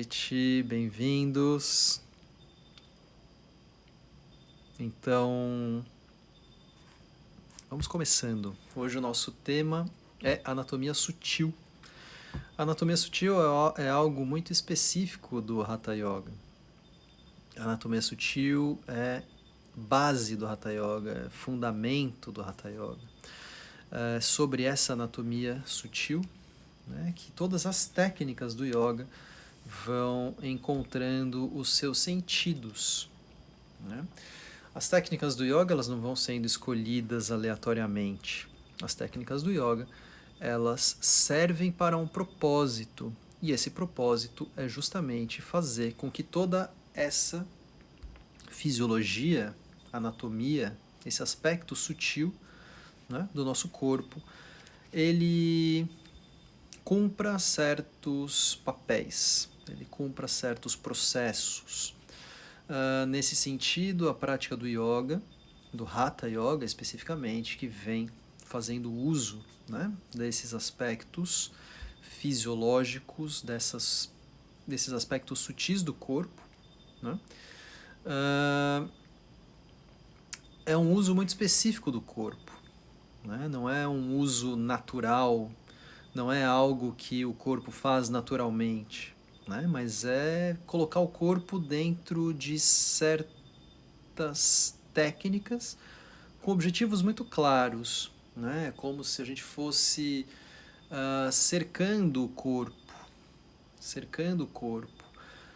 noite, bem-vindos. Então, vamos começando. Hoje o nosso tema é anatomia sutil. A anatomia sutil é algo muito específico do Hatha Yoga. A anatomia sutil é base do Hatha Yoga, é fundamento do Hatha Yoga. É sobre essa anatomia sutil, né, que todas as técnicas do yoga vão encontrando os seus sentidos, né? As técnicas do yoga, elas não vão sendo escolhidas aleatoriamente. As técnicas do yoga, elas servem para um propósito, e esse propósito é justamente fazer com que toda essa fisiologia, anatomia, esse aspecto sutil, né, do nosso corpo, ele cumpra certos papéis, ele cumpra certos processos. Nesse sentido, a prática do yoga, do Hatha Yoga especificamente, que vem fazendo uso, né, desses aspectos fisiológicos, desses aspectos sutis do corpo, né, é um uso muito específico do corpo, né, não é um uso natural, não é algo que o corpo faz naturalmente, né? Mas é colocar o corpo dentro de certas técnicas com objetivos muito claros, né? Como se a gente fosse cercando o corpo,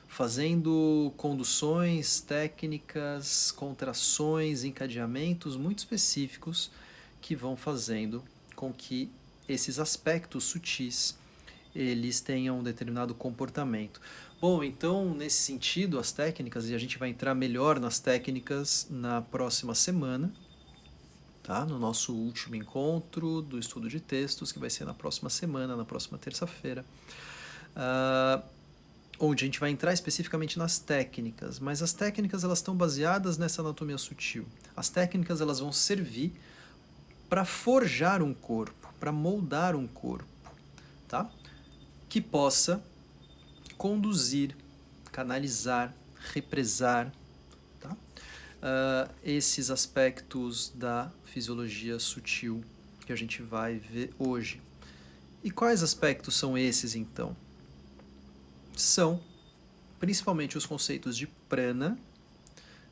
fazendo conduções, técnicas, contrações, encadeamentos muito específicos que vão fazendo com que esses aspectos sutis eles tenham um determinado comportamento. Bom, então, nesse sentido, as técnicas, e a gente vai entrar melhor nas técnicas na próxima semana, tá? No nosso último encontro do estudo de textos, que vai ser na próxima semana, na próxima terça-feira, onde a gente vai entrar especificamente nas técnicas, mas as técnicas elas estão baseadas nessa anatomia sutil. As técnicas elas vão servir para forjar um corpo, para moldar um corpo, tá? Que possa conduzir, canalizar, represar, tá? Esses aspectos da fisiologia sutil que a gente vai ver hoje. E quais aspectos são esses, então? São principalmente os conceitos de prana,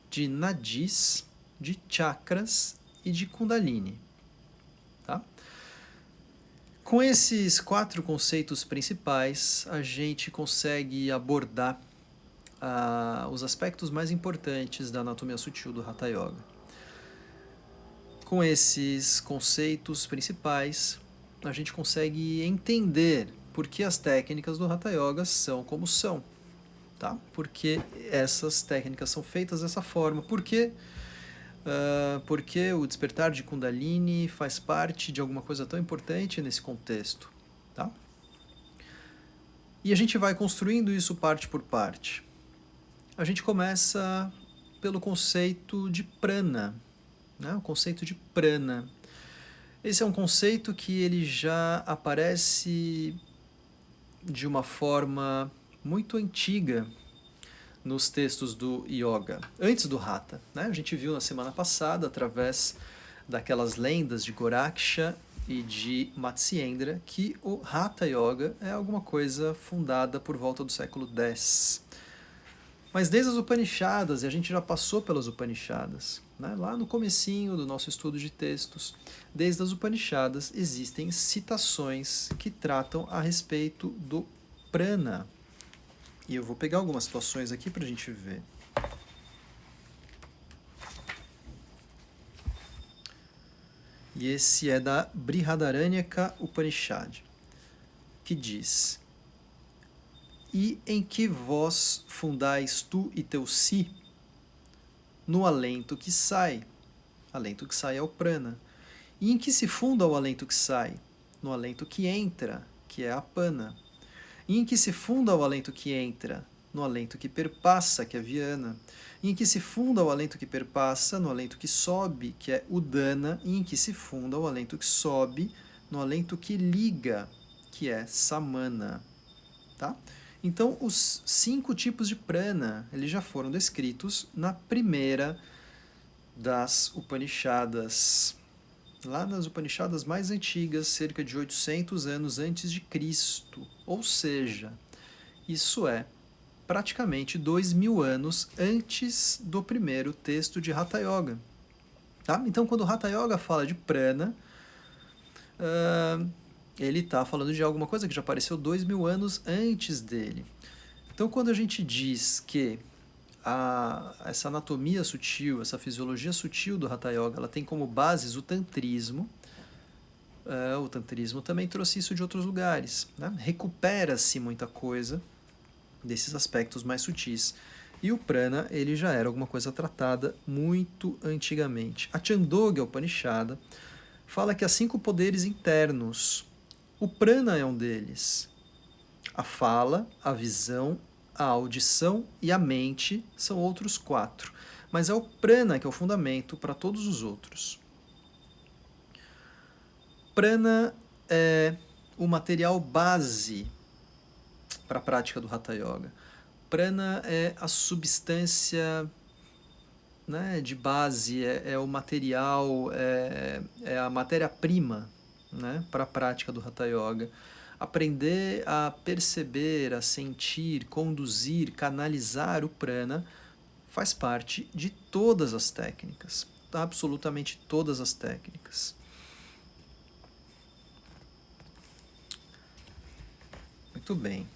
de nadis, de chakras e de kundalini. Tá? Com esses 4 conceitos principais, a gente consegue abordar os aspectos mais importantes da anatomia sutil do Hatha Yoga. Com esses conceitos principais, a gente consegue entender por que as técnicas do Hatha Yoga são como são. Tá? Por que essas técnicas são feitas dessa forma? Porque o despertar de Kundalini faz parte de alguma coisa tão importante nesse contexto. Tá? E a gente vai construindo isso parte por parte. A gente começa pelo conceito de prana, né? O conceito de prana. Esse é um conceito que ele já aparece de uma forma muito antiga nos textos do yoga, antes do Hatha, né? A gente viu na semana passada, através daquelas lendas de Goraksha e de Matsyendra, que o Hatha Yoga é alguma coisa fundada por volta do século X. Mas desde as Upanishadas, e a gente já passou pelas Upanishadas, né? Lá no comecinho do nosso estudo de textos, desde as Upanishadas existem citações que tratam a respeito do prana. E eu vou pegar algumas situações aqui para a gente ver. E esse é da Brihadaranyaka Upanishad, que diz: E em que vós fundais tu e teu si? No alento que sai. Alento que sai é o prana. E em que se funda o alento que sai? No alento que entra, que é a apana. E em que se funda o alento que entra? No alento que perpassa, que é viana. E em que se funda o alento que perpassa? No alento que sobe, que é udana. E em que se funda o alento que sobe? No alento que liga, que é samana. Tá? Então, os 5 tipos de prana, eles já foram descritos na primeira das Upanishadas, lá nas Upanishadas mais antigas, cerca de 800 anos antes de Cristo. Ou seja, isso é praticamente 2000 anos antes do primeiro texto de Hatha Yoga. Tá? Então, quando o Hatha Yoga fala de prana, ele está falando de alguma coisa que já apareceu 2000 anos antes dele. Então, quando a gente diz que essa anatomia sutil, essa fisiologia sutil do Hatha Yoga, ela tem como bases o tantrismo também trouxe isso de outros lugares. Né? Recupera-se muita coisa desses aspectos mais sutis. E o prana, ele já era alguma coisa tratada muito antigamente. A Chandogya Upanishada fala que há 5 poderes internos. O prana é um deles. A fala, a visão, a audição e a mente são outros 4. Mas é o prana que é o fundamento para todos os outros. Prana é o material base para a prática do Hatha Yoga. Prana é a substância, né, de base, é o material, é a matéria-prima, né, para a prática do Hatha Yoga. Aprender a perceber, a sentir, conduzir, canalizar o prana faz parte de todas as técnicas, absolutamente todas as técnicas. Muito bem.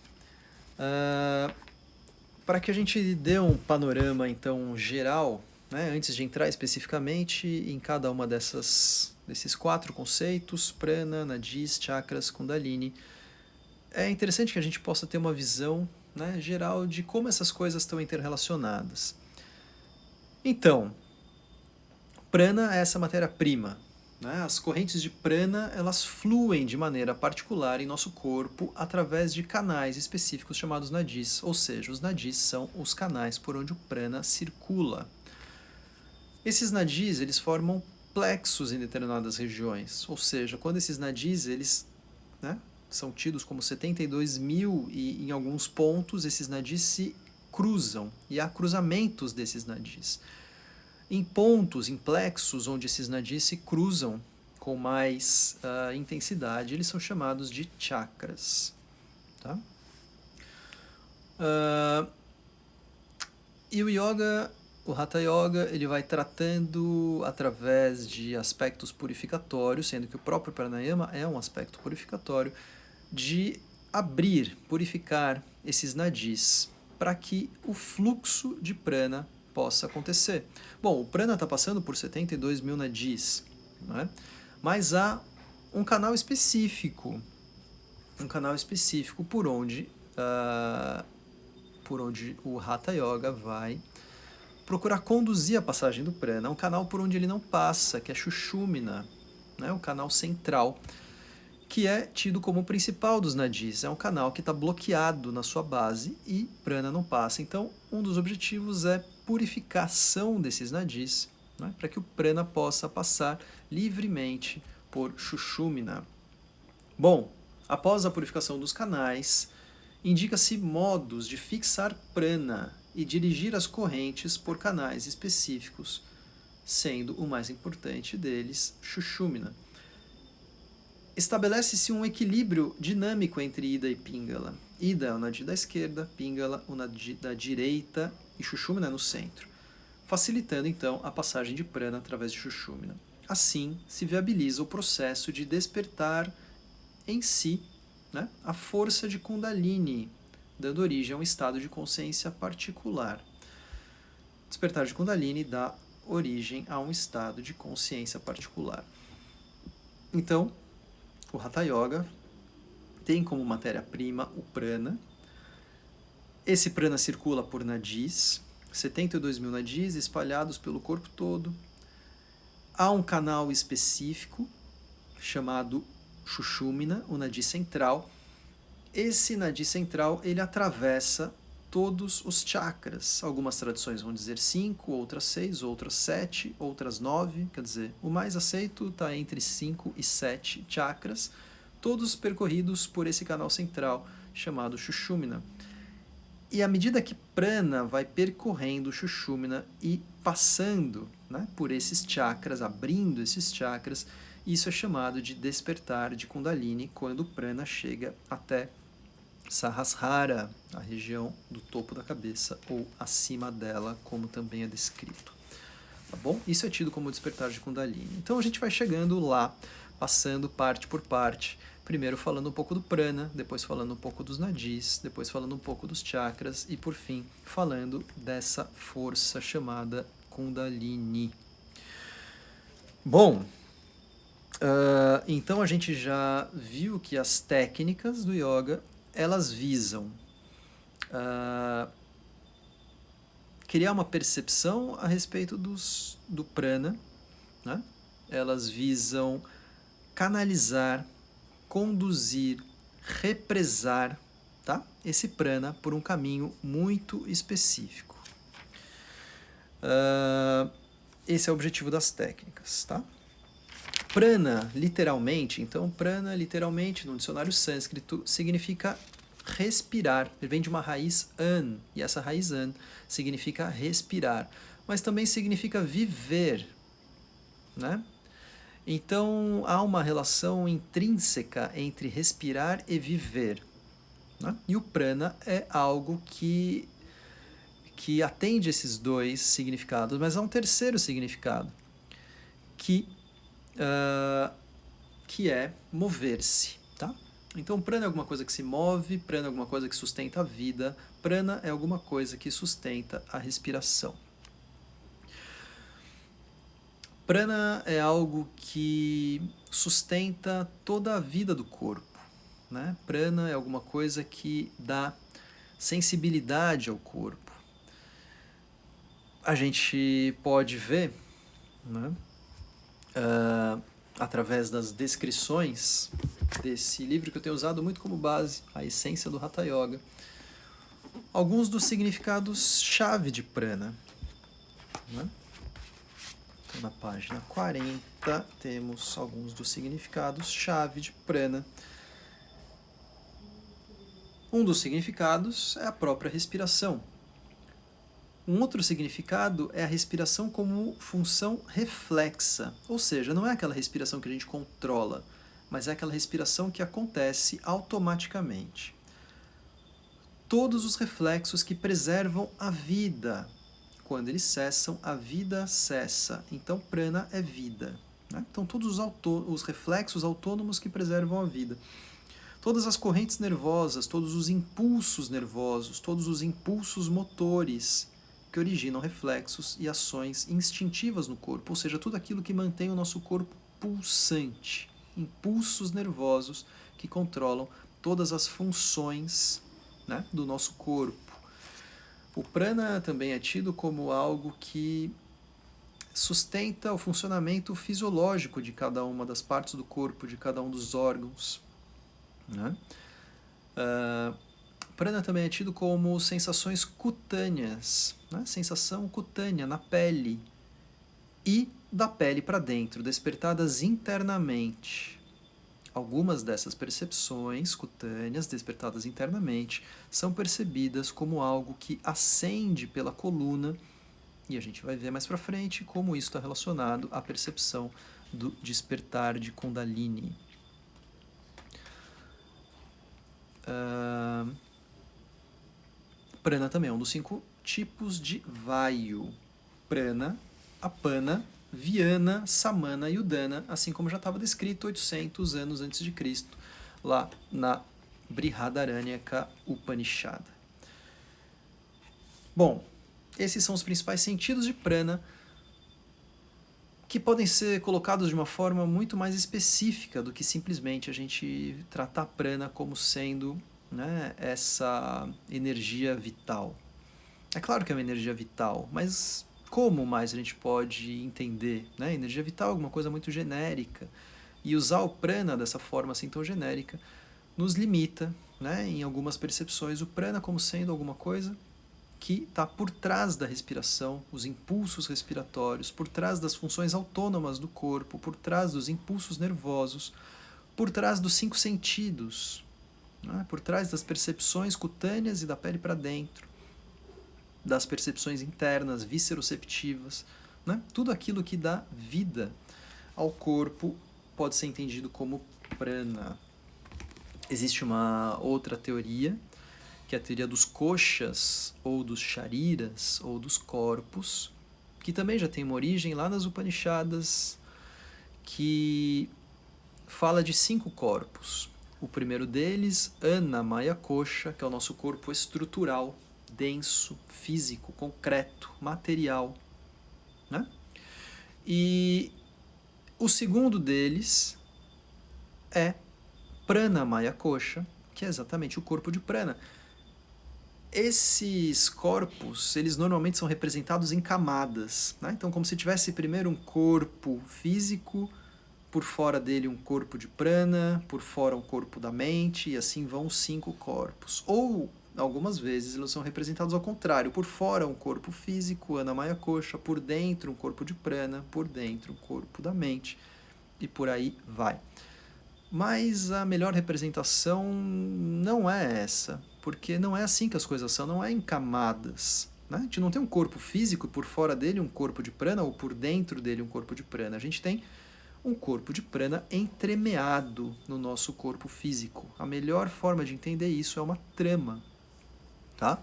Para que a gente dê um panorama, então, geral, né, antes de entrar especificamente em cada uma desses 4 conceitos, prana, nadis, chakras, kundalini, é interessante que a gente possa ter uma visão, né, geral de como essas coisas estão interrelacionadas. Então, prana é essa matéria-prima. Né? As correntes de prana, elas fluem de maneira particular em nosso corpo através de canais específicos chamados nadis, ou seja, os nadis são os canais por onde o prana circula. Esses nadis, eles formam plexos em determinadas regiões, ou seja, quando esses nadis, eles, né, são tidos como 72 mil e em alguns pontos esses nadis se cruzam e há cruzamentos desses nadis. Em pontos, em plexos, onde esses nadis se cruzam com mais intensidade, eles são chamados de chakras. Tá? E o yoga, o Hatha Yoga, ele vai tratando através de aspectos purificatórios, sendo que o próprio pranayama é um aspecto purificatório, de abrir, purificar esses nadis, para que o fluxo de prana possa acontecer. Bom, o prana está passando por 72 mil nadis, né? Mas há um canal específico por onde o Hatha Yoga vai procurar conduzir a passagem do prana. É um canal por onde ele não passa, que é Shushumna, né? O canal central, que é tido como o principal dos nadis. É um canal que está bloqueado na sua base e prana não passa. Então, um dos objetivos é purificação desses nadis, né, para que o prana possa passar livremente por Shushumna. Bom, após a purificação dos canais, indica-se modos de fixar prana e dirigir as correntes por canais específicos, sendo o mais importante deles Shushumna. Estabelece-se um equilíbrio dinâmico entre Ida e Pingala. Ida é o nadi da esquerda, Pingala o nadi da direita e Shushumna no centro, facilitando então a passagem de prana através de Shushumna. Assim, se viabiliza o processo de despertar em si, né, a força de Kundalini, dando origem a um estado de consciência particular. Despertar de Kundalini dá origem a um estado de consciência particular. Então, o Hatha Yoga tem como matéria-prima o prana. Esse prana circula por nadis, 72 mil nadis espalhados pelo corpo todo. Há um canal específico chamado Shushumna, o nadi central. Esse nadi central, ele atravessa todos os chakras. Algumas tradições vão dizer 5, outras 6, outras 7, outras 9. Quer dizer, o mais aceito está entre 5 e 7 chakras, todos percorridos por esse canal central chamado Shushumna. E à medida que prana vai percorrendo o Sushumna e passando, né, por esses chakras, abrindo esses chakras, isso é chamado de despertar de Kundalini, quando o prana chega até Sahasrara, a região do topo da cabeça, ou acima dela, como também é descrito. Tá bom? Isso é tido como despertar de Kundalini. Então a gente vai chegando lá, passando parte por parte, primeiro falando um pouco do prana, depois falando um pouco dos nadis, depois falando um pouco dos chakras e por fim falando dessa força chamada Kundalini. Bom, então a gente já viu que as técnicas do yoga, elas visam criar uma percepção a respeito do prana, né? Elas visam canalizar, conduzir, represar, tá? Esse prana por um caminho muito específico. Esse é o objetivo das técnicas, tá? Prana, literalmente, então prana, literalmente, no dicionário sânscrito, significa respirar. Ele vem de uma raiz an, e essa raiz an significa respirar, mas também significa viver, né? Então, há uma relação intrínseca entre respirar e viver, né? E o prana é algo que atende esses dois significados, mas há um terceiro significado, que é mover-se, tá? Então, prana é alguma coisa que se move, prana é alguma coisa que sustenta a vida, prana é alguma coisa que sustenta a respiração. Prana é algo que sustenta toda a vida do corpo, né? Prana é alguma coisa que dá sensibilidade ao corpo. A gente pode ver, né, através das descrições desse livro que eu tenho usado muito como base, A Essência do Hatha Yoga, alguns dos significados-chave de prana, né? Então, na página 40 temos alguns dos significados-chave de prana. Um dos significados é a própria respiração. Um outro significado é a respiração como função reflexa, ou seja, não é aquela respiração que a gente controla, mas é aquela respiração que acontece automaticamente. Todos os reflexos que preservam a vida. Quando eles cessam, a vida cessa. Então, prana é vida, né? Então, todos os reflexos autônomos que preservam a vida. Todas as correntes nervosas, todos os impulsos nervosos, todos os impulsos motores que originam reflexos e ações instintivas no corpo, ou seja, tudo aquilo que mantém o nosso corpo pulsante. Impulsos nervosos que controlam todas as funções, né, do nosso corpo. O prana também é tido como algo que sustenta o funcionamento fisiológico de cada uma das partes do corpo, de cada um dos órgãos, né? Prana também é tido como sensações cutâneas, né? Sensação cutânea na pele e da pele para dentro, despertadas internamente. Algumas dessas percepções cutâneas despertadas internamente são percebidas como algo que ascende pela coluna, e a gente vai ver mais para frente como isso está relacionado à percepção do despertar de Kundalini. Prana também é um dos 5 tipos de Vayu. Prana, Apana, Vyana, Samana e Udana, assim como já estava descrito 800 anos antes de Cristo, lá na Brihadaranyaka Upanishad. Bom, esses são os principais sentidos de prana, que podem ser colocados de uma forma muito mais específica do que simplesmente a gente tratar prana como sendo, né, essa energia vital. É claro que é uma energia vital, mas como mais a gente pode entender, né? Energia vital é alguma coisa muito genérica, e usar o prana dessa forma assim tão genérica nos limita, né, em algumas percepções, o prana como sendo alguma coisa que está por trás da respiração, os impulsos respiratórios, por trás das funções autônomas do corpo, por trás dos impulsos nervosos, por trás dos 5 sentidos, né? Por trás das percepções cutâneas e da pele para dentro, das percepções internas, visceroceptivas, né? Tudo aquilo que dá vida ao corpo pode ser entendido como prana. Existe uma outra teoria, que é a teoria dos koshas, ou dos shariras, ou dos corpos, que também já tem uma origem lá nas Upanishadas, que fala de 5 corpos. O primeiro deles, Annamaya Kosha, que é o nosso corpo estrutural, denso, físico, concreto, material, né? E o segundo deles é Pranamaya Kosha, que é exatamente o corpo de prana. Esses corpos, eles normalmente são representados em camadas, né? Então, como se tivesse primeiro um corpo físico, por fora dele um corpo de prana, por fora um corpo da mente, e assim vão os 5 corpos. Ou, algumas vezes, eles são representados ao contrário. Por fora um corpo físico, Annamaya Kosha, por dentro um corpo de prana, por dentro um corpo da mente, e por aí vai. Mas a melhor representação não é essa, porque não é assim que as coisas são, não é em camadas. Né? A gente não tem um corpo físico, por fora dele um corpo de prana, ou por dentro dele um corpo de prana. A gente tem um corpo de prana entremeado no nosso corpo físico. A melhor forma de entender isso é uma trama. Tá?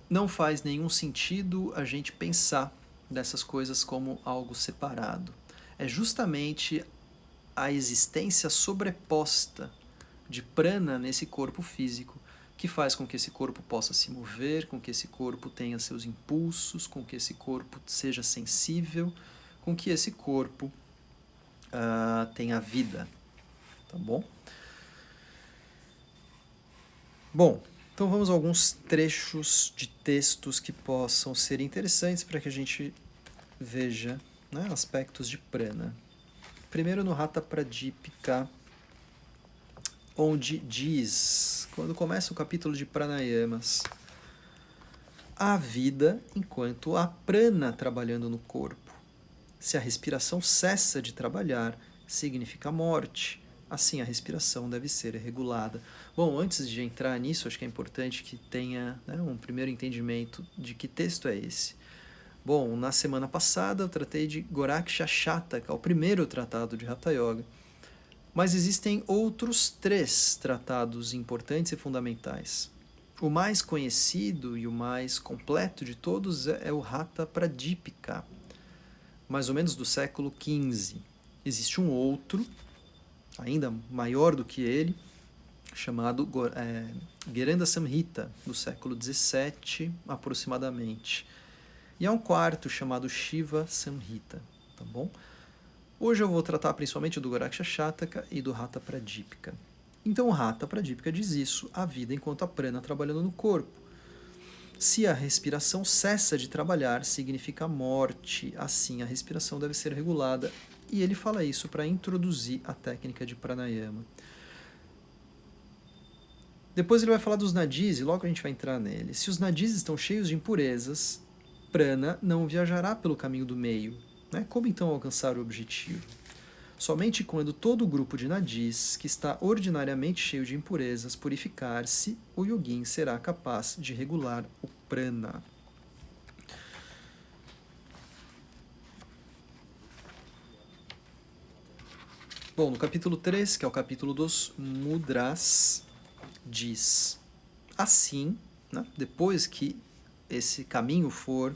Não faz nenhum sentido a gente pensar dessas coisas como algo separado. É justamente a existência sobreposta de prana nesse corpo físico que faz com que esse corpo possa se mover, com que esse corpo tenha seus impulsos, com que esse corpo seja sensível, com que esse corpo tenha vida. Tá bom? Bom, então vamos a alguns trechos de textos que possam ser interessantes para que a gente veja, né, aspectos de prana. Primeiro no Hatha Pradipika, onde diz, quando começa o capítulo de pranayamas, há vida enquanto há prana trabalhando no corpo. Se a respiração cessa de trabalhar, significa morte. Assim, a respiração deve ser regulada. Bom, antes de entrar nisso, acho que é importante que tenha, né, um primeiro entendimento de que texto é esse. Bom, na semana passada eu tratei de Goraksha Shataka, o primeiro tratado de Hatha Yoga. Mas existem outros 3 tratados importantes e fundamentais. O mais conhecido e o mais completo de todos é o Hatha Pradipika, mais ou menos do século XV. Existe um outro, ainda maior do que ele, chamado Gheranda Samhita, do século XVII aproximadamente. E há um quarto chamado Shiva Samhita, tá bom? Hoje eu vou tratar principalmente do Goraksha Shataka e do Hatha Pradipika. Então o Hatha Pradipika diz isso, a vida enquanto a prana trabalhando no corpo. Se a respiração cessa de trabalhar, significa morte. Assim, a respiração deve ser regulada. E ele fala isso para introduzir a técnica de pranayama. Depois ele vai falar dos nadis, e logo a gente vai entrar nele. Se os nadis estão cheios de impurezas, prana não viajará pelo caminho do meio. Né? Como então alcançar o objetivo? Somente quando todo o grupo de nadis, que está ordinariamente cheio de impurezas, purificar-se, o yogin será capaz de regular o prana. Bom, no capítulo 3, que é o capítulo dos mudras, diz assim, né, depois que esse caminho for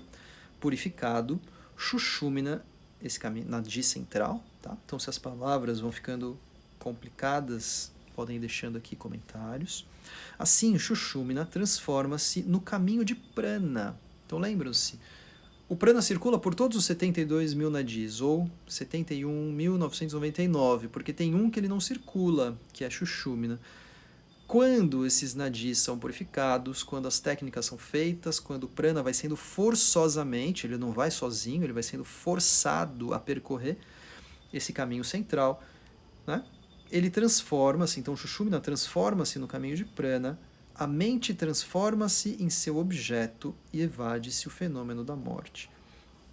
purificado, Shushumna, esse caminho, nadi central, tá? Então se as palavras vão ficando complicadas, podem ir deixando aqui comentários. Assim, Shushumna transforma-se no caminho de prana. Então lembram-se, o prana circula por todos os 72 mil nadis, ou 71.999, porque tem um que ele não circula, que é Shushumna. Quando esses nadis são purificados, quando as técnicas são feitas, quando o prana vai sendo forçosamente, ele não vai sozinho, ele vai sendo forçado a percorrer esse caminho central, né? Ele transforma-se, então Shushumna transforma-se no caminho de prana, a mente transforma-se em seu objeto e evade-se o fenômeno da morte.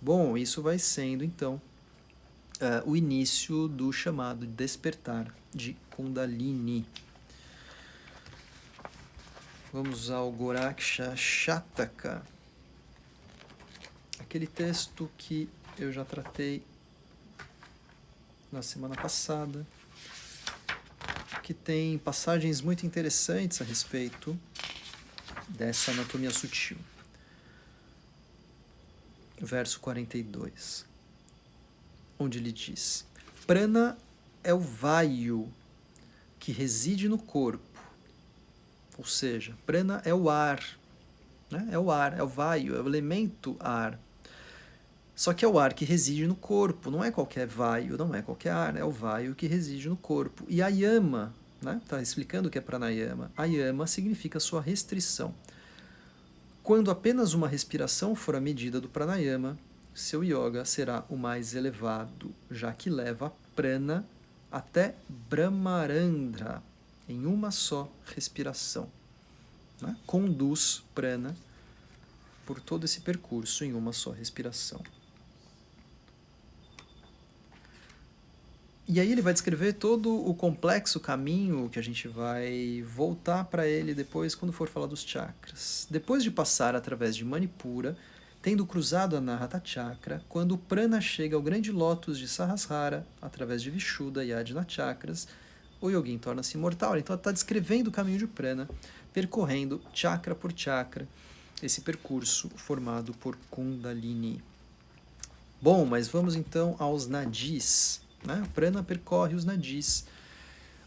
Bom, isso vai sendo, então, o início do chamado despertar de Kundalini. Vamos ao Goraksha Shataka, aquele texto que eu já tratei na semana passada, que tem passagens muito interessantes a respeito dessa anatomia sutil. Verso 42, onde ele diz: Prana é o vayu que reside no corpo, ou seja, prana é o ar, né? É o ar, é o vayu, é o elemento ar. Só que é o ar que reside no corpo, não é qualquer vayu, não é qualquer ar, é o vayu que reside no corpo. E a yama, né? Está explicando o que é pranayama. A yama significa sua restrição. Quando apenas uma respiração for a medida do pranayama, seu yoga será o mais elevado, já que leva a prana até Brahmarandra, em uma só respiração. Né? Conduz prana por todo esse percurso em uma só respiração. E aí ele vai descrever todo o complexo caminho que a gente vai voltar para ele depois quando for falar dos chakras. Depois de passar através de Manipura, tendo cruzado a Anahata Chakra, quando o prana chega ao grande lótus de Sahasrara, através de Vishuddha e Ajna Chakras, o yogin torna-se imortal. Então está descrevendo o caminho de prana, percorrendo chakra por chakra, esse percurso formado por Kundalini. Bom, mas vamos então aos nadis. Né? O prana percorre os nadis.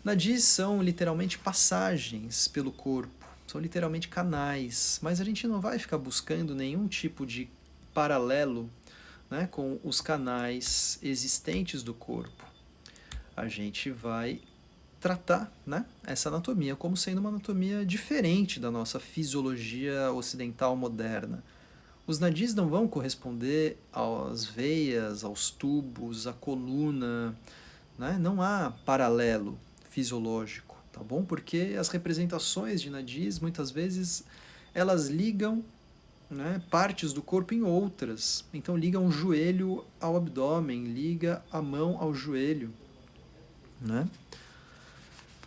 Nadis são literalmente passagens pelo corpo, são literalmente canais, mas a gente não vai ficar buscando nenhum tipo de paralelo, né, com os canais existentes do corpo. A gente vai tratar, né, essa anatomia como sendo uma anatomia diferente da nossa fisiologia ocidental moderna. Os nadis não vão corresponder às veias, aos tubos, à coluna, né? Não há paralelo fisiológico, tá bom? Porque as representações de nadis, muitas vezes, elas ligam, né, partes do corpo em outras. Então liga um joelho ao abdômen, liga a mão ao joelho, né?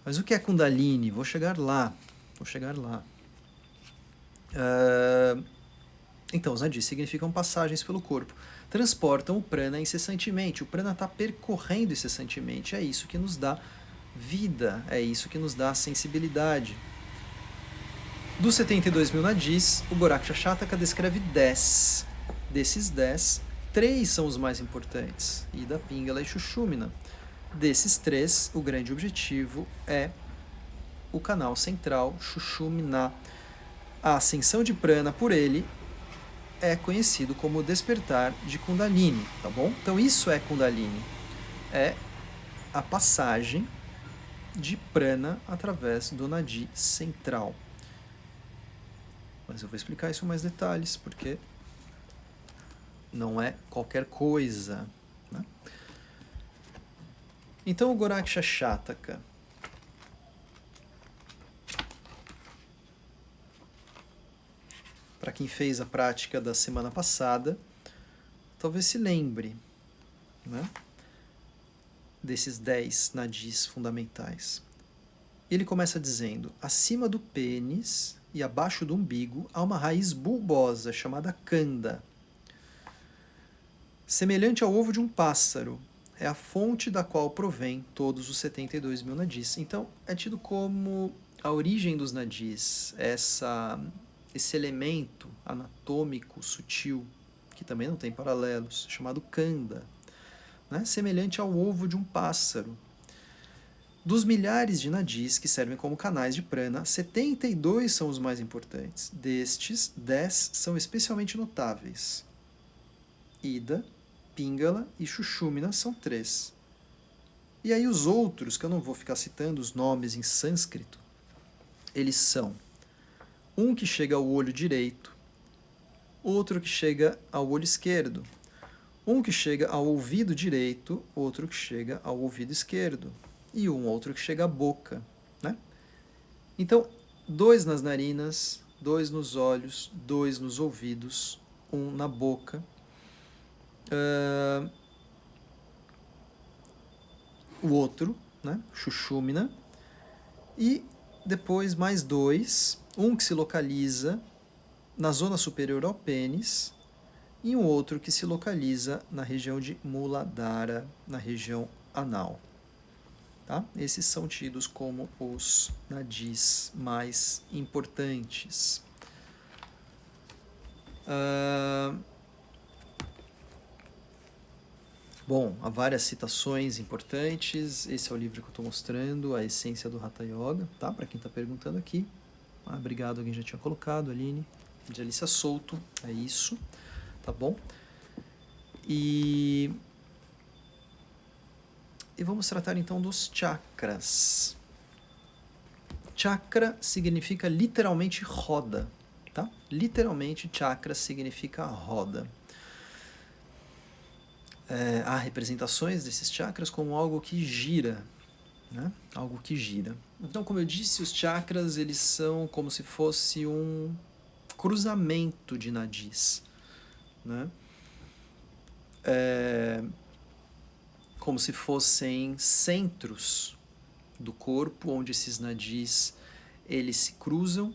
Mas o que é Kundalini? Vou chegar lá. Então, os nadis significam passagens pelo corpo. Transportam o prana incessantemente. O prana está percorrendo incessantemente. É isso que nos dá vida, é isso que nos dá sensibilidade. Dos 72 mil nadis, o Goraksha Shataka descreve 10. Desses 10, 3 são os mais importantes: Ida, Pingala e Shushumna. Desses 3, o grande objetivo é o canal central, Shushumna. A ascensão de prana por ele é conhecido como despertar de Kundalini, tá bom? Então isso é Kundalini, é a passagem de prana através do nadi central. Mas eu vou explicar isso com mais detalhes, porque não é qualquer coisa, né? Então o Goraksha Shataka, para quem fez a prática da semana passada, talvez se lembre, né, desses 10 nadis fundamentais. Ele começa dizendo: acima do pênis e abaixo do umbigo há uma raiz bulbosa chamada Kanda. Semelhante ao ovo de um pássaro, é a fonte da qual provém todos os 72 mil nadis. Então, é tido como a origem dos nadis, esse elemento anatômico sutil, que também não tem paralelos, chamado Kanda, né? Semelhante ao ovo de um pássaro. Dos milhares de nadis que servem como canais de prana, 72 são os mais importantes. Destes, 10 são especialmente notáveis. Ida, Pingala e Shushumna são 3. E aí os outros, que eu não vou ficar citando os nomes em sânscrito, eles são um que chega ao olho direito, outro que chega ao olho esquerdo, um que chega ao ouvido direito, outro que chega ao ouvido esquerdo, e um outro que chega à boca, né? Então, 2 nas narinas, 2 nos olhos, 2 nos ouvidos, 1 na boca. o outro, né, Shushumna, e depois mais 2, um que se localiza na zona superior ao pênis e um outro que se localiza na região de Muladhara, na região anal. Tá? Esses são tidos como os nadis mais importantes. Bom, há várias citações importantes. Esse é o livro que eu estou mostrando, A Essência do Hatha Yoga, tá? Para quem está perguntando aqui. Obrigado, alguém já tinha colocado, Aline. De Alicia Souto, é isso, tá bom? E vamos tratar então dos chakras. Chakra significa literalmente roda, tá? Literalmente chakra significa roda. Há representações desses chakras como algo que gira, né? Algo que gira. Então, como eu disse, os chakras eles são como se fosse um cruzamento de nadis, né? Como se fossem centros do corpo onde esses nadis eles se cruzam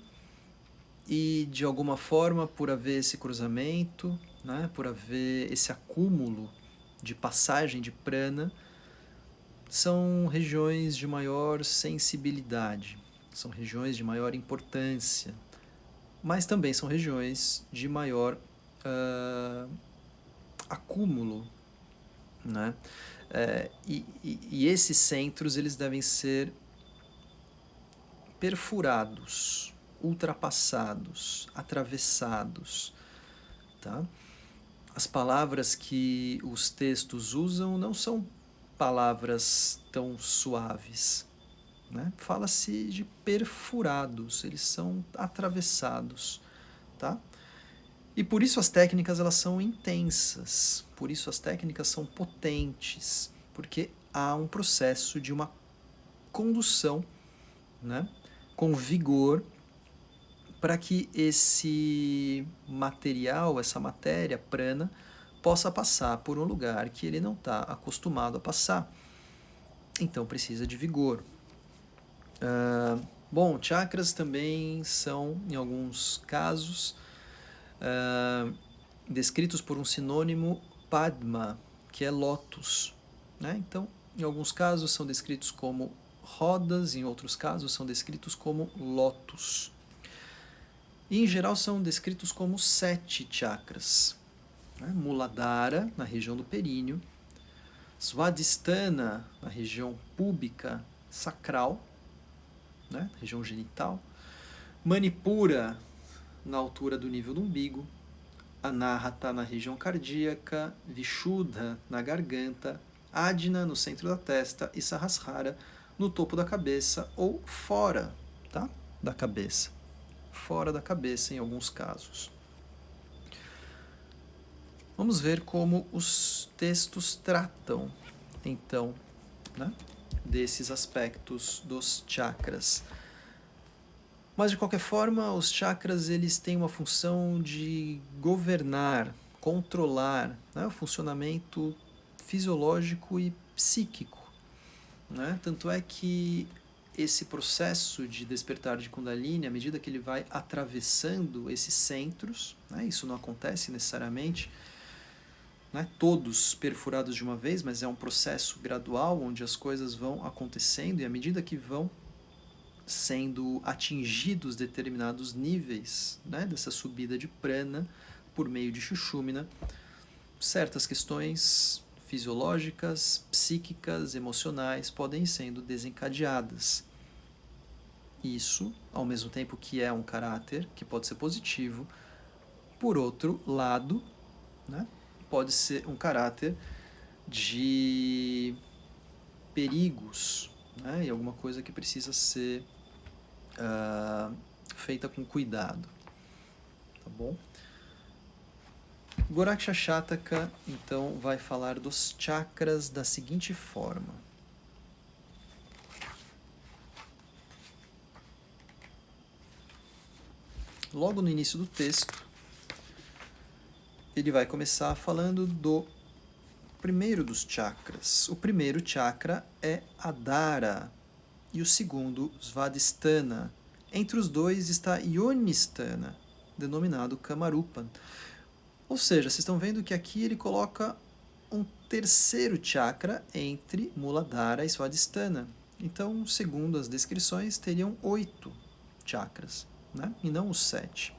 e de alguma forma, por haver esse cruzamento, né, por haver esse acúmulo de passagem de prana, são regiões de maior sensibilidade, são regiões de maior importância, mas também são regiões de maior acúmulo, né? E esses centros eles devem ser perfurados, ultrapassados, atravessados, tá? As palavras que os textos usam não são palavras tão suaves, né? Fala-se de perfurados, eles são atravessados, tá? E por isso as técnicas elas são intensas, por isso as técnicas são potentes, porque há um processo de uma condução, né, com vigor, para que esse material, essa matéria prana, possa passar por um lugar que ele não está acostumado a passar. Então precisa de vigor. Bom, chakras também são, em alguns casos, descritos por um sinônimo Padma, que é lótus, né? Então, em alguns casos são descritos como rodas, em outros casos são descritos como lótus. E, em geral, são descritos como 7 chakras. Né? Muladhara, na região do períneo, Svadhisthana, na região púbica sacral, né? Região genital, Manipura, na altura do nível do umbigo, Anahata na região cardíaca, Vishuddha na garganta, Adina no centro da testa e Sahasrara no topo da cabeça ou fora, tá? Da cabeça. Fora da cabeça em alguns casos. Vamos ver como os textos tratam, então, né, desses aspectos dos chakras. Mas, de qualquer forma, os chakras eles têm uma função de governar, controlar, né, o funcionamento fisiológico e psíquico. Né? Tanto é que esse processo de despertar de Kundalini, à medida que ele vai atravessando esses centros, né, isso não acontece necessariamente, né, todos perfurados de uma vez, mas é um processo gradual onde as coisas vão acontecendo e à medida que vão sendo atingidos determinados níveis, né, dessa subida de prana por meio de Shushumna, certas questões fisiológicas, psíquicas, emocionais podem ir sendo desencadeadas. Isso, ao mesmo tempo que é um caráter que pode ser positivo, por outro lado, né, pode ser um caráter de perigos, né, e alguma coisa que precisa ser feita com cuidado, tá bom? Goraksha Shataka, então, vai falar dos chakras da seguinte forma. Logo no início do texto, ele vai começar falando do primeiro dos chakras. O primeiro chakra é Adara e o segundo, Svadhisthana. Entre os dois está Yonisthana, denominado Kamarupa. Ou seja, vocês estão vendo que aqui ele coloca um terceiro chakra entre Muladhara e Svadhisthana. Então, segundo as descrições, teriam 8 chakras, né? E não os 7.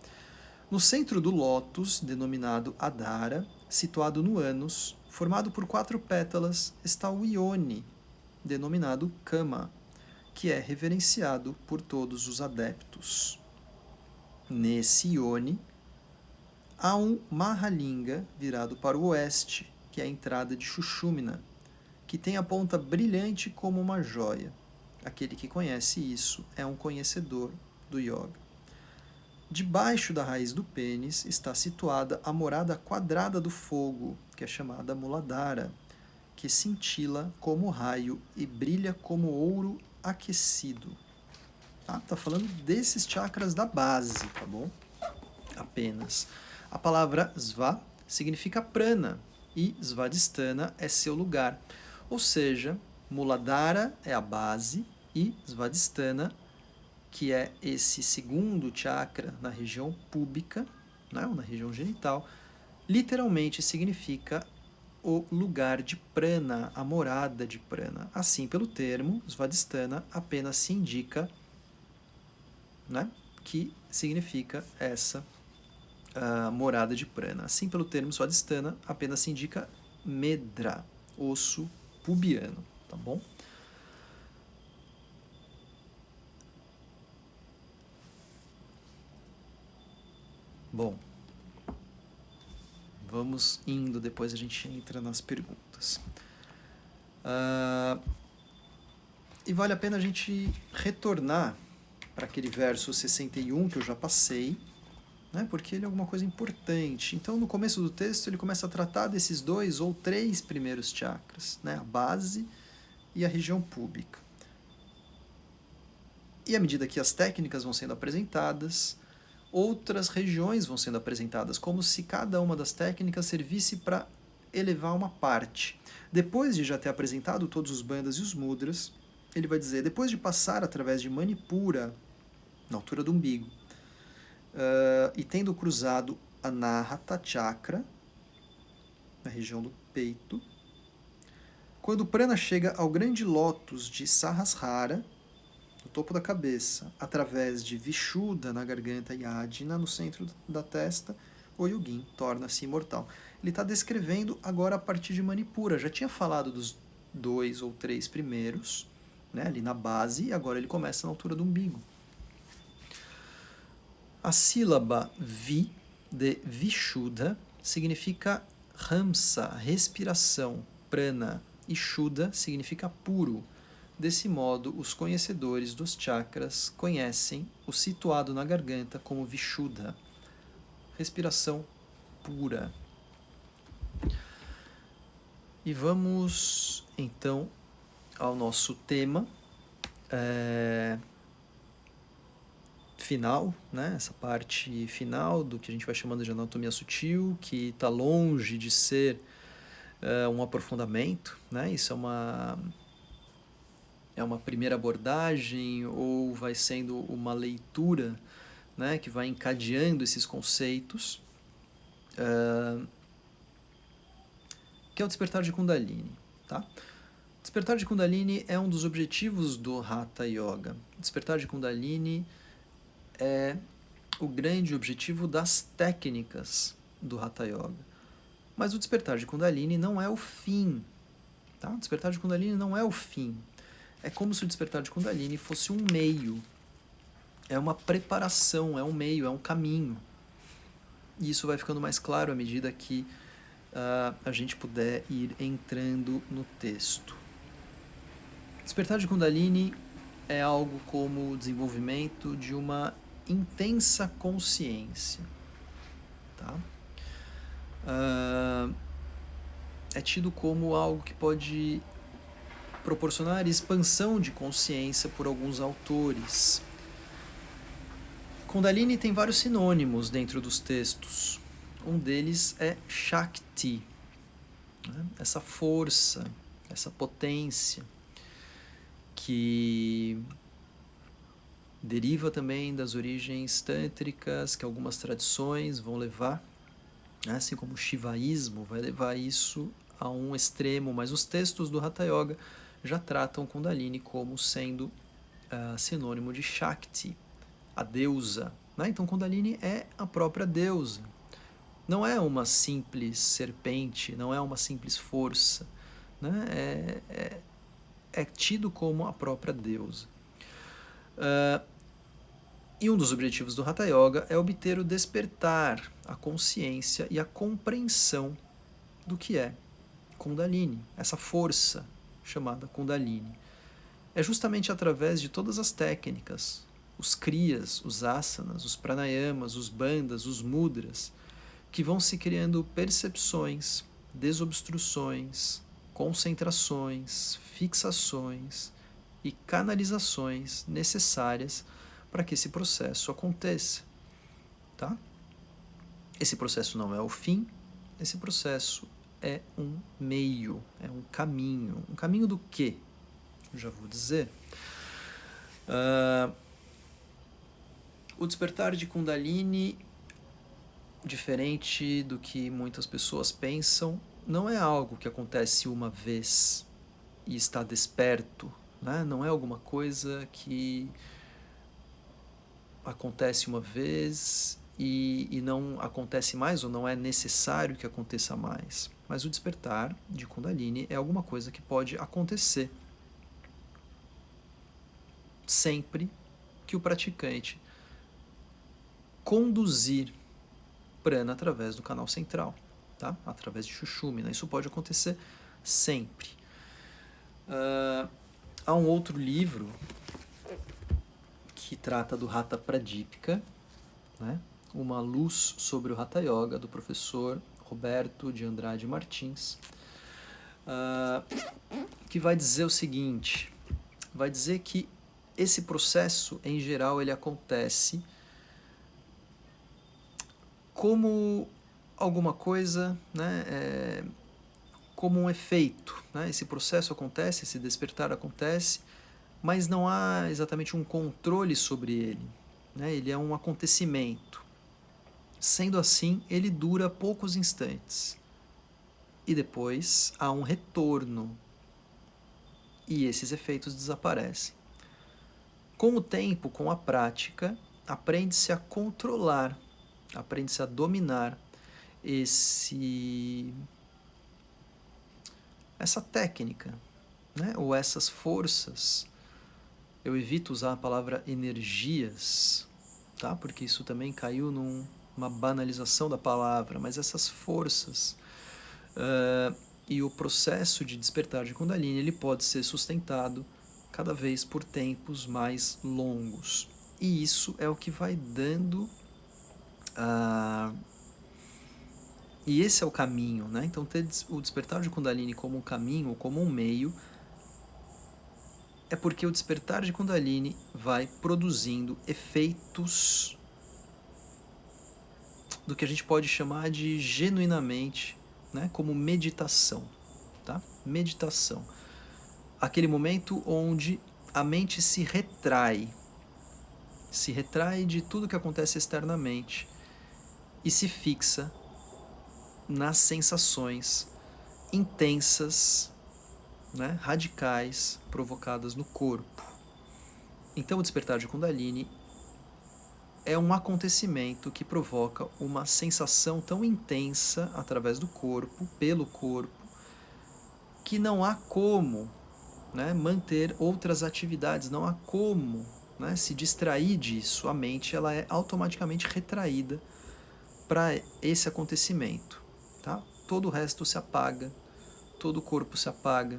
No centro do lótus, denominado Adara, situado no ânus, formado por 4 pétalas, está o Yoni, denominado Kama, que é reverenciado por todos os adeptos. Nesse Yoni, há um Mahalinga virado para o oeste, que é a entrada de Shushumna, que tem a ponta brilhante como uma joia. Aquele que conhece isso é um conhecedor do yoga. Debaixo da raiz do pênis está situada a morada quadrada do fogo, que é chamada Muladhara, que cintila como raio e brilha como ouro aquecido. Tá falando desses chakras da base, tá bom? Apenas. A palavra Sva significa prana e Svadhisthana é seu lugar. Ou seja, Muladhara é a base e Svadhisthana, que é esse segundo chakra na região púbica, né, ou na região genital, literalmente significa o lugar de prana, a morada de prana. Assim, pelo termo, Svadhisthana apenas se indica, né, que significa essa morada de prana. Assim, pelo termo Svadhisthana, apenas se indica medra, osso pubiano, tá bom? Bom, vamos indo, depois a gente entra nas perguntas. E vale a pena a gente retornar para aquele verso 61 que eu já passei, né, porque ele é alguma coisa importante. Então, no começo do texto, ele começa a tratar desses 2 ou 3 primeiros chakras, né, a base e a região púbica. E à medida que as técnicas vão sendo apresentadas, outras regiões vão sendo apresentadas, como se cada uma das técnicas servisse para elevar uma parte. Depois de já ter apresentado todos os bandhas e os mudras, ele vai dizer, depois de passar através de Manipura, na altura do umbigo, e tendo cruzado Anahata Chakra, na região do peito, quando o prana chega ao grande lótus de Sahasrara, no topo da cabeça, através de Vishuddha na garganta e Ajna no centro da testa, o yogin torna-se imortal. Ele está descrevendo agora a partir de Manipura. Já tinha falado dos 2 ou 3 primeiros, né, ali na base, e agora ele começa na altura do umbigo. A sílaba Vi, de Vishuddha, significa Ramsa, respiração, prana, e Shuddha significa puro. Desse modo, os conhecedores dos chakras conhecem o situado na garganta como Vishuddha, respiração pura. E vamos, então, ao nosso tema final, né? Essa parte final do que a gente vai chamando de anatomia sutil, que está longe de ser um aprofundamento, né? Isso é uma primeira abordagem ou vai sendo uma leitura, né, que vai encadeando esses conceitos, que é o despertar de Kundalini. Tá? O despertar de Kundalini é um dos objetivos do Hatha Yoga. O despertar de Kundalini é o grande objetivo das técnicas do Hatha Yoga. Mas o despertar de Kundalini não é o fim. Tá? O despertar de Kundalini não é o fim. É como se o despertar de Kundalini fosse um meio. É uma preparação, é um meio, é um caminho. E isso vai ficando mais claro à medida que a gente puder ir entrando no texto. Despertar de Kundalini é algo como o desenvolvimento de uma intensa consciência. Tá? É tido como algo que pode proporcionar expansão de consciência por alguns autores. Kundalini tem vários sinônimos dentro dos textos. Um deles é Shakti. né? Essa força, essa potência que deriva também das origens tântricas, que algumas tradições vão levar, né? Assim como o shivaísmo vai levar isso a um extremo, mas os textos do Hatha Yoga já tratam Kundalini como sendo sinônimo de Shakti, a deusa, né? Então Kundalini é a própria deusa. Não é uma simples serpente, não é uma simples força, né? É tido como a própria deusa. E um dos objetivos do Hatha Yoga é obter o despertar, a consciência e a compreensão do que é Kundalini, essa força chamada Kundalini. É justamente através de todas as técnicas, os kriyas, os asanas, os pranayamas, os bandhas, os mudras, que vão se criando percepções, desobstruções, concentrações, fixações e canalizações necessárias para que esse processo aconteça. Tá? Esse processo não é o fim, esse processo é um meio, é um caminho. Um caminho do quê? Já vou dizer. O despertar de Kundalini, diferente do que muitas pessoas pensam, não é algo que acontece uma vez e está desperto, né? Não é alguma coisa que acontece uma vez e não acontece mais, ou não é necessário que aconteça mais. Mas o despertar de Kundalini é alguma coisa que pode acontecer sempre que o praticante conduzir prana através do canal central, tá? Através de Sushumna. Isso pode acontecer sempre. Há um outro livro que trata do Hatha Pradipika, né? Uma luz sobre o Hatha Yoga, do professor Roberto de Andrade Martins, que vai dizer o seguinte, vai dizer que esse processo, em geral, ele acontece como alguma coisa, né, como um efeito. Né? Esse processo acontece, esse despertar acontece, mas não há exatamente um controle sobre ele. Né? Ele é um acontecimento. Sendo assim, ele dura poucos instantes. E depois há um retorno. E esses efeitos desaparecem. Com o tempo, com a prática, aprende-se a controlar, aprende-se a dominar essa técnica, né? Ou essas forças. Eu evito usar a palavra energias, tá? Porque isso também caiu numa banalização da palavra, mas essas forças e o processo de despertar de Kundalini, ele pode ser sustentado cada vez por tempos mais longos. E isso é o que vai dando e esse é o caminho, né? Então ter o despertar de Kundalini como um caminho, como um meio, é porque o despertar de Kundalini vai produzindo efeitos do que a gente pode chamar de genuinamente, né, como meditação, tá? Meditação. Aquele momento onde a mente se retrai de tudo que acontece externamente e se fixa nas sensações intensas, né, radicais, provocadas no corpo. Então o despertar de Kundalini é um acontecimento que provoca uma sensação tão intensa através do corpo, pelo corpo, que não há como, né, manter outras atividades, não há como, né, se distrair disso. A mente ela é automaticamente retraída para esse acontecimento. Tá? Todo o resto se apaga, todo o corpo se apaga,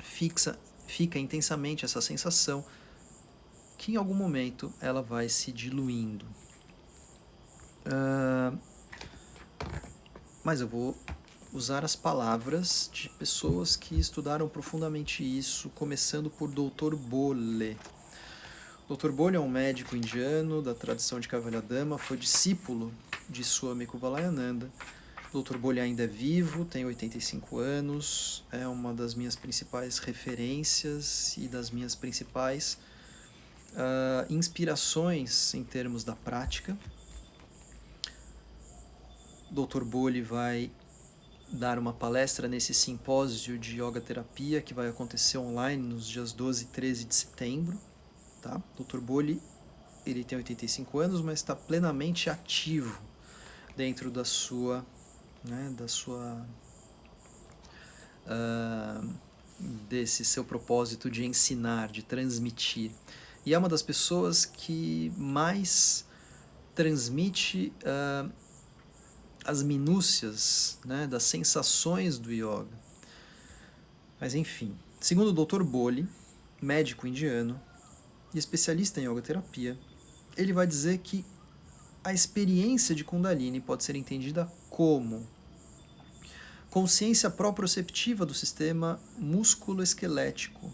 fica intensamente essa sensação que em algum momento ela vai se diluindo. Mas eu vou usar as palavras de pessoas que estudaram profundamente isso, começando por Dr. Bole. Dr. Bole é um médico indiano da tradição de Kaivalyadama, foi discípulo de Swami Kuvalayananda. Dr. Bolli ainda é vivo, tem 85 anos, é uma das minhas principais referências e das minhas principais inspirações em termos da prática. Dr. Bolli vai dar uma palestra nesse simpósio de yoga terapia que vai acontecer online nos dias 12 e 13 de setembro. Tá? Dr. Bolli, ele tem 85 anos, mas está plenamente ativo dentro da sua, desse seu propósito de ensinar, de transmitir. E é uma das pessoas que mais transmite as minúcias, né, das sensações do yoga. Mas enfim, segundo o Dr. Bolli, médico indiano e especialista em yoga terapia, ele vai dizer que a experiência de Kundalini pode ser entendida como consciência proprioceptiva do sistema músculo-esquelético,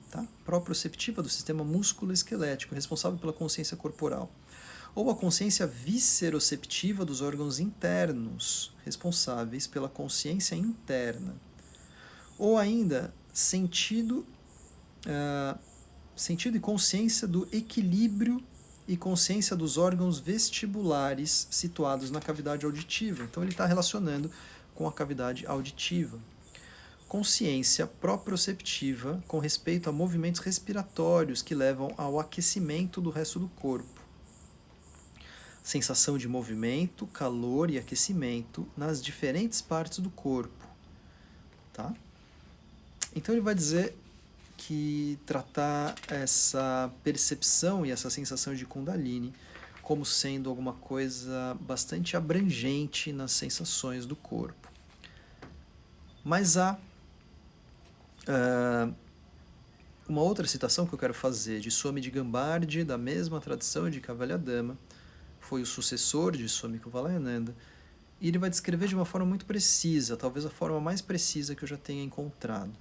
tá? Proprioceptiva do sistema músculo-esquelético, responsável pela consciência corporal. Ou a consciência visceroceptiva dos órgãos internos, responsáveis pela consciência interna. Ou ainda, sentido e consciência do equilíbrio e consciência dos órgãos vestibulares situados na cavidade auditiva. Então ele está relacionando com a cavidade auditiva. Consciência proprioceptiva com respeito a movimentos respiratórios que levam ao aquecimento do resto do corpo. Sensação de movimento, calor e aquecimento nas diferentes partes do corpo. Tá? Então ele vai dizer que tratar essa percepção e essa sensação de Kundalini como sendo alguma coisa bastante abrangente nas sensações do corpo. Mas há uma outra citação que eu quero fazer de Swami Digambardi, da mesma tradição de Kaivalyadama, foi o sucessor de Swami Kuvalayananda, e ele vai descrever de uma forma muito precisa, talvez a forma mais precisa que eu já tenha encontrado.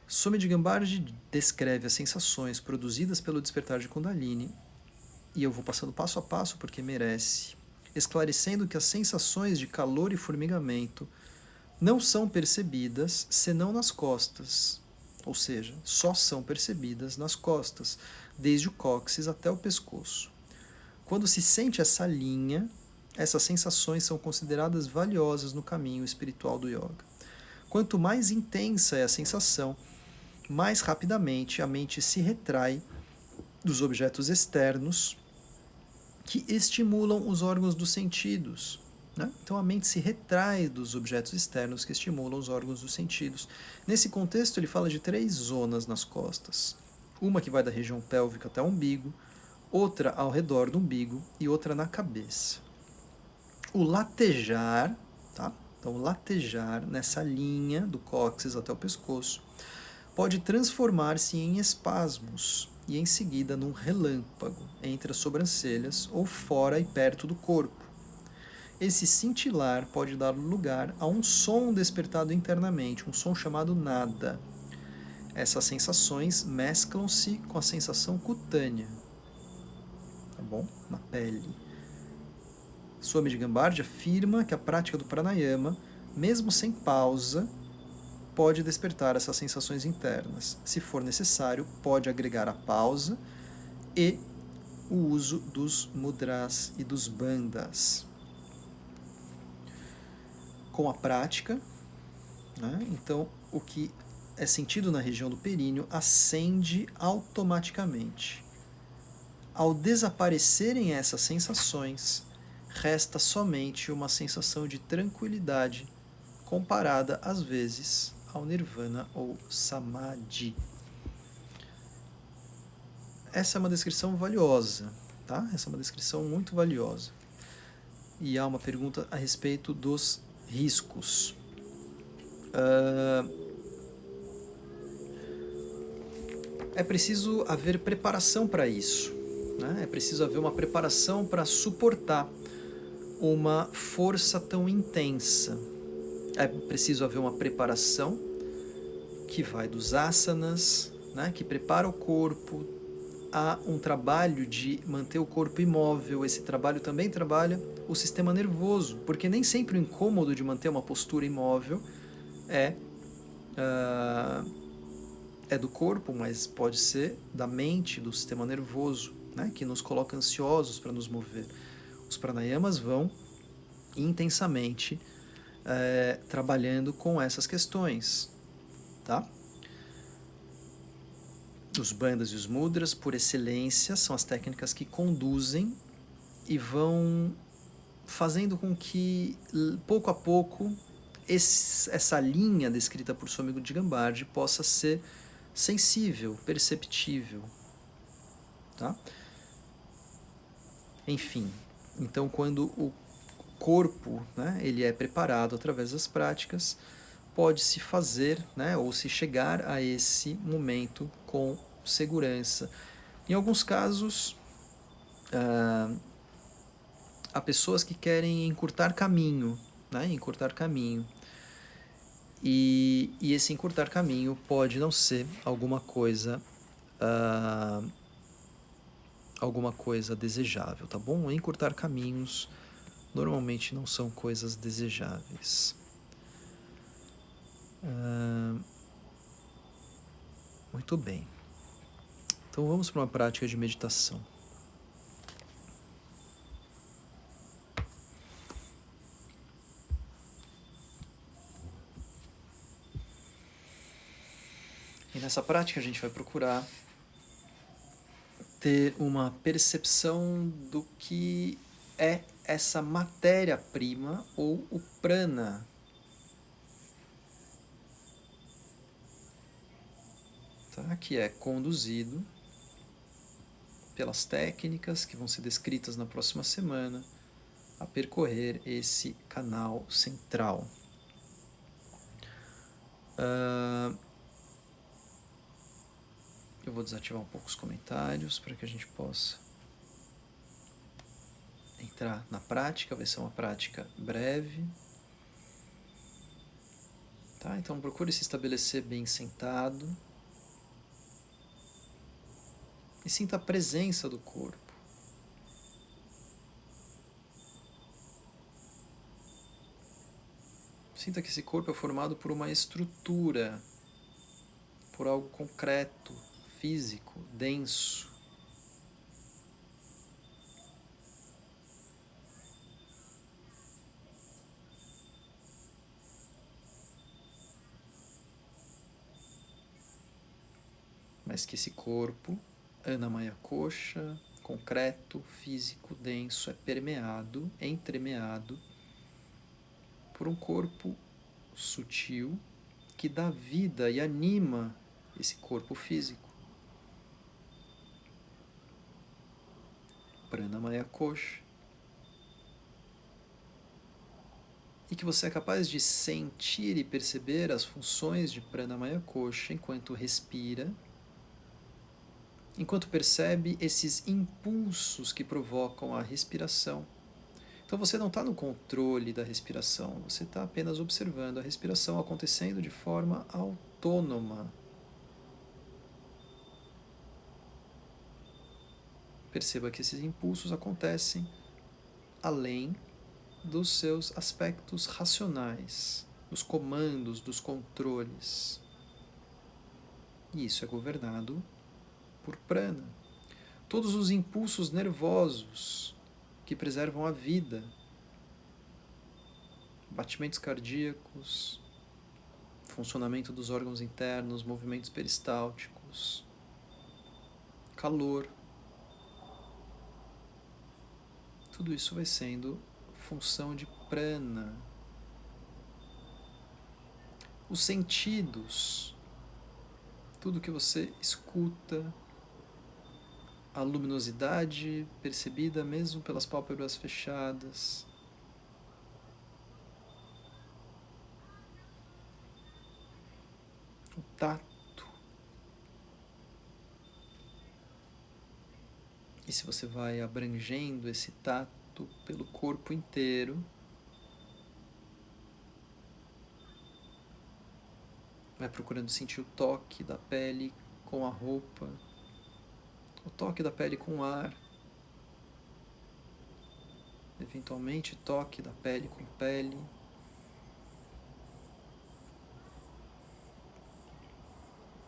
Swami Digambardi descreve as sensações produzidas pelo despertar de Kundalini, e eu vou passando passo a passo porque merece, esclarecendo que as sensações de calor e formigamento não são percebidas senão nas costas, ou seja, só são percebidas nas costas, desde o cóccix até o pescoço. Quando se sente essa linha, essas sensações são consideradas valiosas no caminho espiritual do yoga. Quanto mais intensa é a sensação, mais rapidamente a mente se retrai dos objetos externos que estimulam os órgãos dos sentidos. Né? Então a mente se retrai dos objetos externos que estimulam os órgãos dos sentidos. Nesse contexto ele fala de 3 zonas nas costas. Uma que vai da região pélvica até o umbigo, outra ao redor do umbigo e outra na cabeça. O latejar, tá? Então o latejar nessa linha do cóccix até o pescoço pode transformar-se em espasmos e em seguida num relâmpago entre as sobrancelhas ou fora e perto do corpo. Esse cintilar pode dar lugar a um som despertado internamente, um som chamado nada. Essas sensações mesclam-se com a sensação cutânea, tá bom? Na pele. Swami Digambardi afirma que a prática do pranayama, mesmo sem pausa, pode despertar essas sensações internas. Se for necessário, pode agregar a pausa e o uso dos mudras e dos bandhas. Com a prática, né, então o que é sentido na região do períneo ascende automaticamente. Ao desaparecerem essas sensações, resta somente uma sensação de tranquilidade comparada, às vezes, ao nirvana ou samadhi. Essa é uma descrição valiosa, tá? Essa é uma descrição muito valiosa. E há uma pergunta a respeito dos riscos. É preciso haver preparação para isso, né? É preciso haver uma preparação para suportar uma força tão intensa. É preciso haver uma preparação que vai dos asanas, né, que prepara o corpo há um trabalho de manter o corpo imóvel. Esse trabalho também trabalha o sistema nervoso, porque nem sempre o incômodo de manter uma postura imóvel é, é do corpo, mas pode ser da mente, do sistema nervoso, né, que nos coloca ansiosos para nos mover. Os pranayamas vão intensamente trabalhando com essas questões, tá? Os bandhas e os mudras, por excelência, são as técnicas que conduzem e vão fazendo com que, pouco a pouco, essa linha descrita por Swami Djambardi possa ser sensível, perceptível. Tá? Enfim, então quando o corpo, né, ele é preparado através das práticas, pode-se fazer, né, ou se chegar a esse momento com segurança. Em alguns casos, há pessoas que querem encurtar caminho, né, encurtar caminho. E esse encurtar caminho pode não ser alguma coisa desejável, tá bom? Encurtar caminhos normalmente não são coisas desejáveis. Muito bem. Então vamos para uma prática de meditação. E nessa prática a gente vai procurar ter uma percepção do que é essa matéria-prima ou o prana. Tá? Que é conduzido pelas técnicas que vão ser descritas na próxima semana a percorrer esse canal central. Eu vou desativar um pouco os comentários para que a gente possa entrar na prática. Vai ser uma prática breve. Tá? Então procure se estabelecer bem sentado e sinta a presença do corpo. Sinta que esse corpo é formado por uma estrutura, por algo concreto, físico, denso. Mas que esse corpo, Annamaya Kosha, concreto, físico, denso, é permeado, entremeado por um corpo sutil que dá vida e anima esse corpo físico. Pranamaya Kosha. E que você é capaz de sentir e perceber as funções de Pranamaya Kosha enquanto respira, enquanto percebe esses impulsos que provocam a respiração. Então você não está no controle da respiração, você está apenas observando a respiração acontecendo de forma autônoma. Perceba que esses impulsos acontecem além dos seus aspectos racionais, dos comandos, dos controles. E isso é governado por prana. Todos os impulsos nervosos que preservam a vida, batimentos cardíacos, funcionamento dos órgãos internos, movimentos peristálticos, calor, tudo isso vai sendo função de prana. Os sentidos, tudo que você escuta, a luminosidade percebida mesmo pelas pálpebras fechadas, o tato. E se você vai abrangendo esse tato pelo corpo inteiro, vai procurando sentir o toque da pele com a roupa, o toque da pele com o ar, eventualmente toque da pele com pele.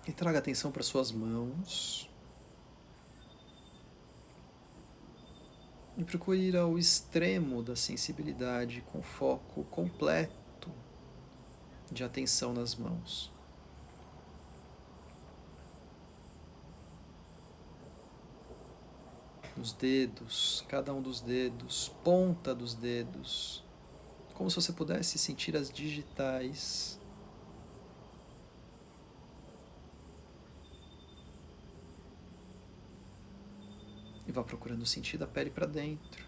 E traga atenção para suas mãos. E procure ir ao extremo da sensibilidade com foco completo de atenção nas mãos. Os dedos, cada um dos dedos, ponta dos dedos, como se você pudesse sentir as digitais. E vá procurando sentir da pele para dentro.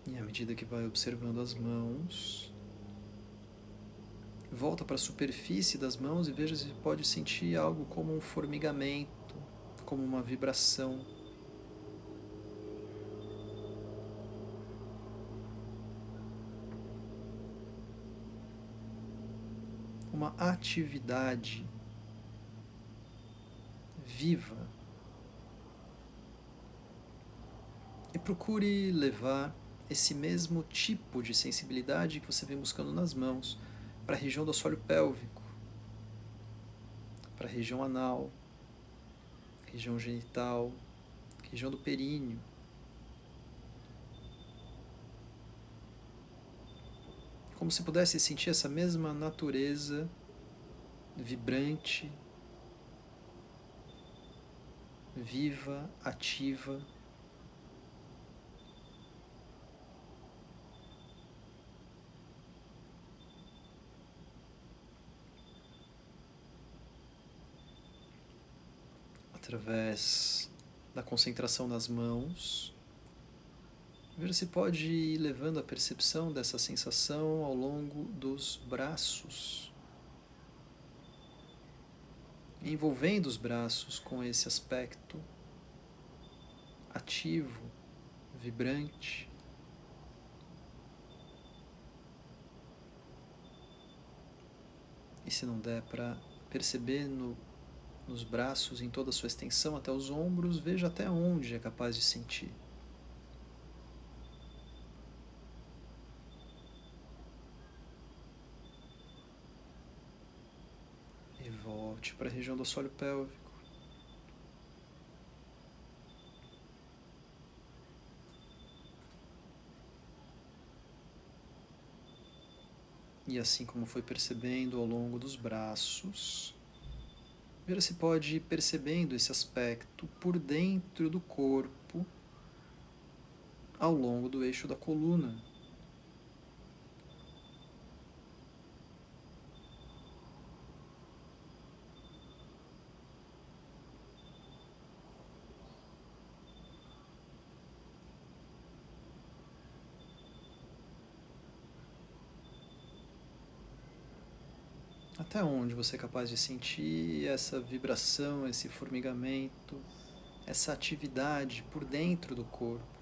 E à medida que vai observando as mãos, volta para a superfície das mãos e veja se pode sentir algo como um formigamento, como uma vibração. Uma atividade viva. E procure levar esse mesmo tipo de sensibilidade que você vem buscando nas mãos para a região do assoalho pélvico, para a região anal, região genital, região do períneo. Como se pudesse sentir essa mesma natureza vibrante, viva, ativa. Através da concentração nas mãos, veja se pode ir levando a percepção dessa sensação ao longo dos braços, envolvendo os braços com esse aspecto ativo, vibrante. E se não der para perceber nos braços em toda a sua extensão até os ombros, veja até onde é capaz de sentir. E volte para a região do assoalho pélvico. E assim como foi percebendo ao longo dos braços, veja se pode ir percebendo esse aspecto por dentro do corpo, ao longo do eixo da coluna. Até onde você é capaz de sentir essa vibração, esse formigamento, essa atividade por dentro do corpo.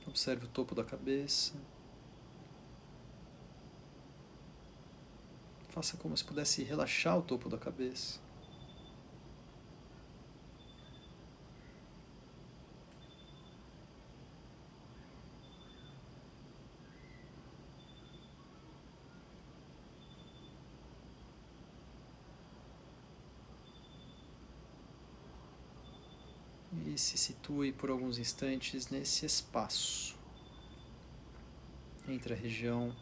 Observe o topo da cabeça. Faça como se pudesse relaxar o topo da cabeça. E se situe por alguns instantes nesse espaço entre a região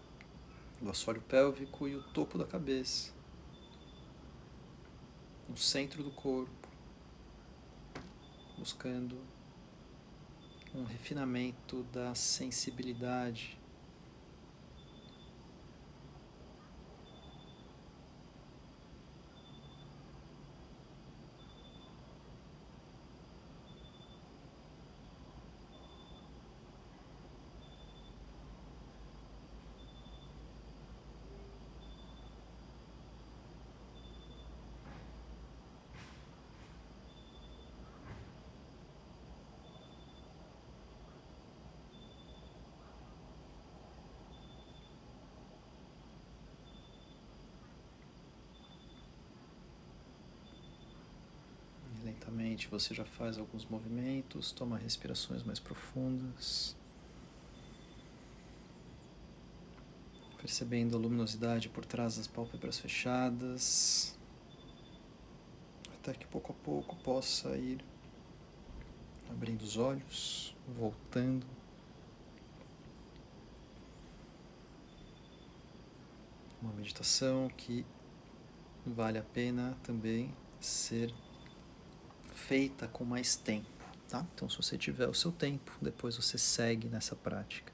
do assoalho pélvico e o topo da cabeça, no centro do corpo, buscando um refinamento da sensibilidade. automaticamente você já faz alguns movimentos, toma respirações mais profundas, percebendo a luminosidade por trás das pálpebras fechadas, até que pouco a pouco possa ir abrindo os olhos, voltando. Uma meditação que vale a pena também ser feita com mais tempo, tá? Então, se você tiver o seu tempo, depois você segue nessa prática.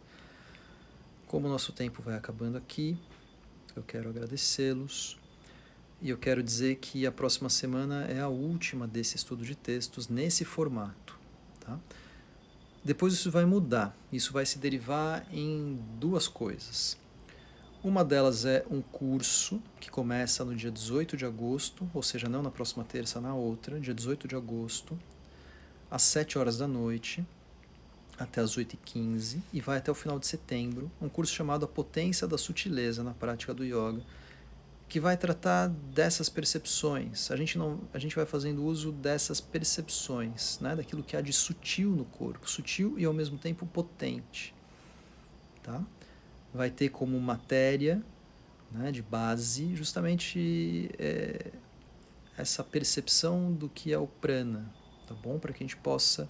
Como o nosso tempo vai acabando aqui, eu quero agradecê-los e eu quero dizer que a próxima semana é a última desse estudo de textos nesse formato, tá? Depois isso vai mudar, isso vai se derivar em duas coisas. Uma delas é um curso que começa no dia 18 de agosto, ou seja, não na próxima terça, na outra, dia 18 de agosto, às 7 horas da noite, até às 8h15, e vai até o final de setembro, um curso chamado A Potência da Sutileza na Prática do Yoga, que vai tratar dessas percepções. A gente vai fazendo uso dessas percepções, né, daquilo que há de sutil no corpo, sutil e ao mesmo tempo potente. Tá? Vai ter como matéria, né, de base justamente essa percepção do que é o prana, tá bom? Para que a gente possa,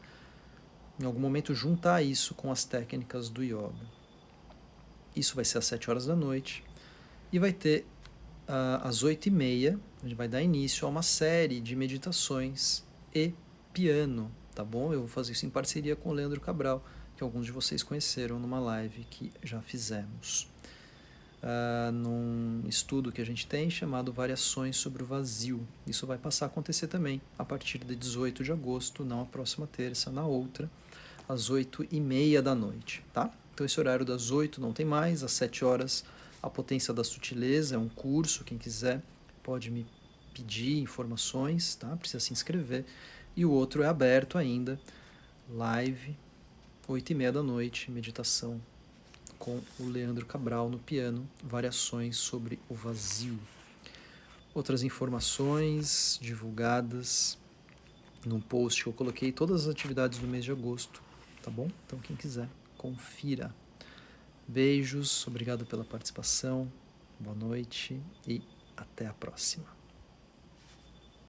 em algum momento, juntar isso com as técnicas do yoga. Isso vai ser às 7 horas da noite e vai ter às 8h30, a gente vai dar início a uma série de meditações e piano, tá bom? Eu vou fazer isso em parceria com o Leandro Cabral, que alguns de vocês conheceram numa live que já fizemos. Num estudo que a gente tem chamado Variações sobre o Vazio. Isso vai passar a acontecer também a partir de 18 de agosto, não a próxima terça, na outra, às 8h30 da noite, tá? Então esse horário das 8 não tem mais, às 7 horas A Potência da Sutileza é um curso, quem quiser pode me pedir informações, tá? Precisa se inscrever. E o outro é aberto ainda, live, 8h30 da noite, meditação com o Leandro Cabral no piano, Variações sobre o Vazio. Outras informações divulgadas num post que eu coloquei, todas as atividades do mês de agosto, tá bom? Então quem quiser, confira. Beijos, obrigado pela participação, boa noite e até a próxima.